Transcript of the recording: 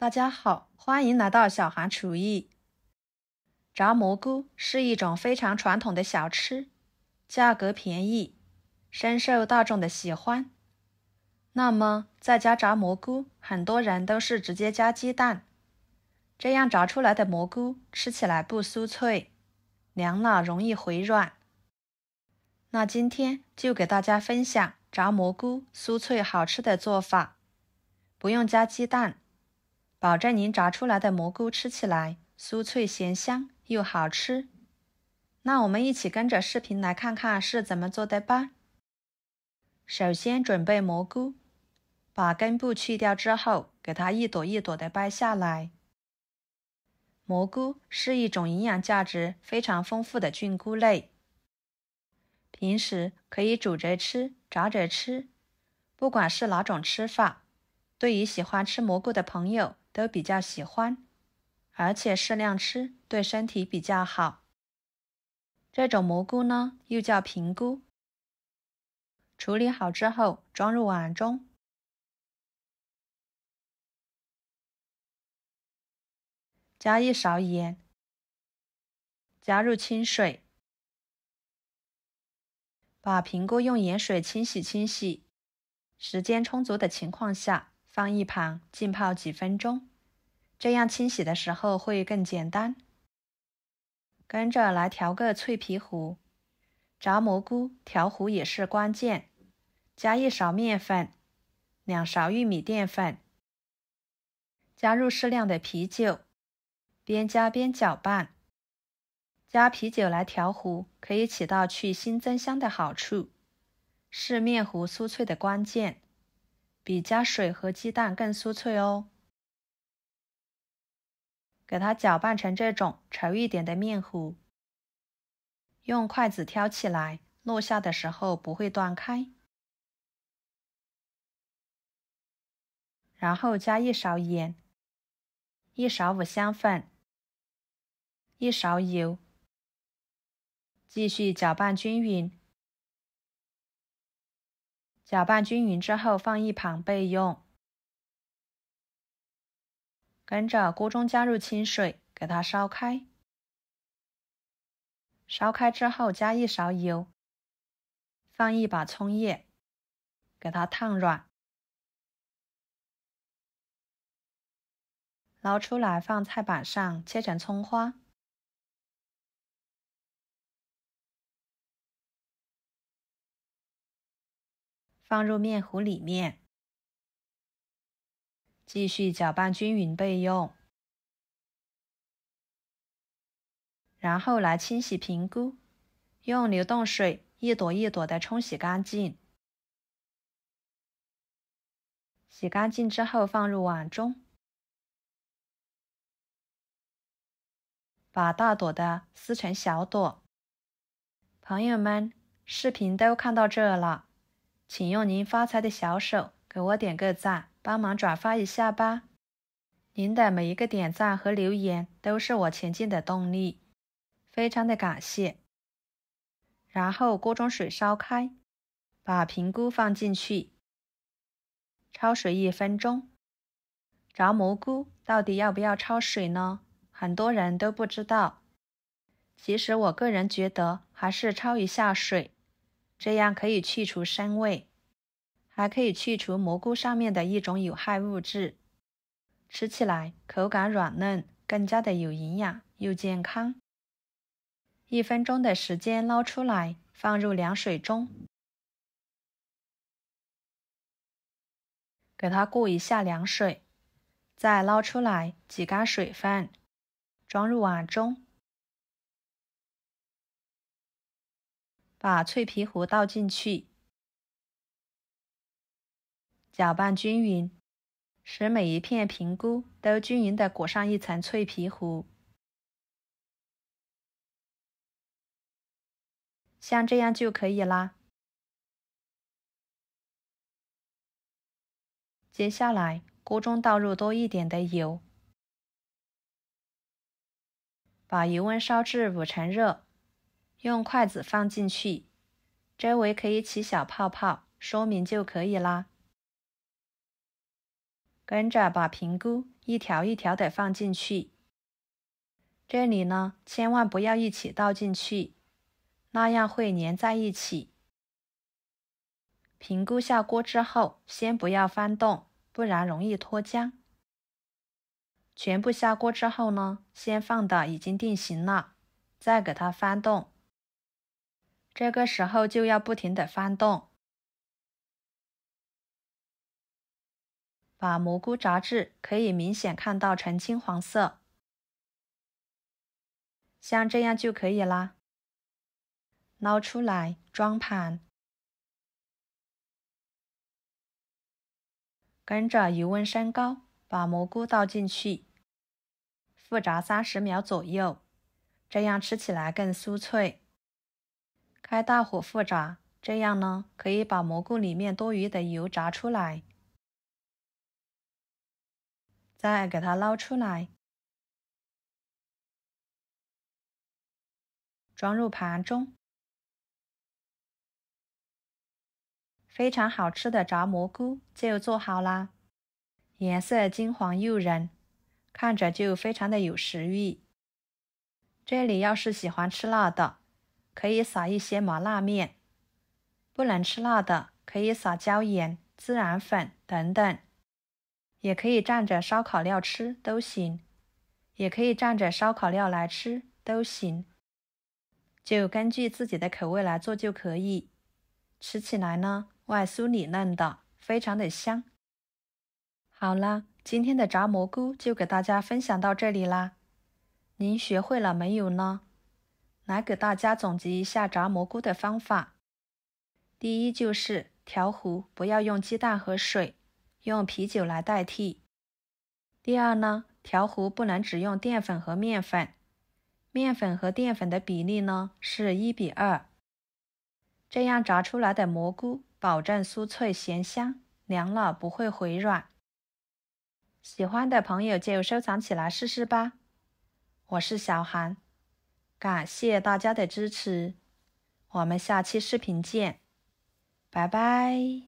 大家好，欢迎来到小韩厨艺。炸蘑菇是一种非常传统的小吃，价格便宜，深受大众的喜欢。那么，在家炸蘑菇，很多人都是直接加鸡蛋，这样炸出来的蘑菇吃起来不酥脆，凉了容易回软。那今天就给大家分享炸蘑菇酥脆好吃的做法，不用加鸡蛋，保证您炸出来的蘑菇吃起来酥脆咸香又好吃。那我们一起跟着视频来看看是怎么做的吧。首先准备蘑菇，把根部去掉之后，给它一朵一朵的掰下来。蘑菇是一种营养价值非常丰富的菌菇类，平时可以煮着吃，炸着吃，不管是哪种吃法，对于喜欢吃蘑菇的朋友都比较喜欢，而且适量吃对身体比较好。这种蘑菇呢，又叫平菇。处理好之后，装入碗中，加1勺盐，加入清水，把平菇用盐水清洗，时间充足的情况下，放一旁浸泡几分钟，这样清洗的时候会更简单。跟着来调个脆皮糊，炸蘑菇调糊也是关键，加1勺面粉，2勺玉米淀粉，加入适量的啤酒，边加边搅拌。加啤酒来调糊，可以起到去腥增香的好处，是面糊酥脆的关键，比加水和鸡蛋更酥脆哦。给它搅拌成这种稠一点的面糊，用筷子挑起来，落下的时候不会断开。然后加1勺盐，1勺五香粉，1勺油，继续搅拌均匀。搅拌均匀之后放一旁备用。跟着锅中加入清水，给它烧开。烧开之后加1勺油，放一把葱叶，给它烫软。捞出来放菜板上，切成葱花。放入面糊里面，继续搅拌均匀备用。然后来清洗平菇，用流动水一朵一朵的冲洗干净。洗干净之后放入碗中，把大朵的撕成小朵。朋友们，视频都看到这了，请用您发财的小手给我点个赞，帮忙转发一下吧。您的每一个点赞和留言都是我前进的动力，非常的感谢。然后锅中水烧开，把平菇放进去，焯水1分钟。炸蘑菇到底要不要焯水呢？很多人都不知道。其实我个人觉得还是焯一下水，这样可以去除生味，还可以去除蘑菇上面的一种有害物质，吃起来口感软嫩，更加的有营养又健康。1分钟的时间捞出来，放入凉水中，给它过一下凉水，再捞出来挤干水分，装入碗中。把脆皮糊倒进去，搅拌均匀，使每一片平菇都均匀地裹上一层脆皮糊。像这样就可以啦。接下来，锅中倒入多一点的油，把油温烧至5成热，用筷子放进去，周围可以起小泡泡，说明就可以啦。跟着把平菇一条一条的放进去。这里呢，千万不要一起倒进去，那样会粘在一起。平菇下锅之后，先不要翻动，不然容易脱浆。全部下锅之后呢，先放到已经定型了，再给它翻动。这个时候就要不停的翻动，把蘑菇炸至可以明显看到呈金黄色，像这样就可以啦。捞出来装盘，跟着油温升高，把蘑菇倒进去，复炸30秒左右，这样吃起来更酥脆。开大火复炸，这样呢，可以把蘑菇里面多余的油炸出来。再给它捞出来，装入盘中。非常好吃的炸蘑菇就做好啦，颜色金黄诱人，看着就非常的有食欲。这里要是喜欢吃辣的，可以撒一些麻辣面，不能吃辣的可以撒椒盐、孜然粉等等，也可以蘸着烧烤料吃都行，也可以蘸着烧烤料来吃都行，就根据自己的口味来做就可以。吃起来呢，外酥里嫩的，非常的香。好啦，今天的炸蘑菇就给大家分享到这里啦。您学会了没有呢？来给大家总结一下炸蘑菇的方法。第一就是调糊不要用鸡蛋和水，用啤酒来代替。第二呢，调糊不能只用淀粉和面粉，面粉和淀粉的比例呢是1:2。这样炸出来的蘑菇保证酥脆咸香，凉了不会回软。喜欢的朋友就收藏起来试试吧。我是小韩，感谢大家的支持，我们下期视频见，拜拜。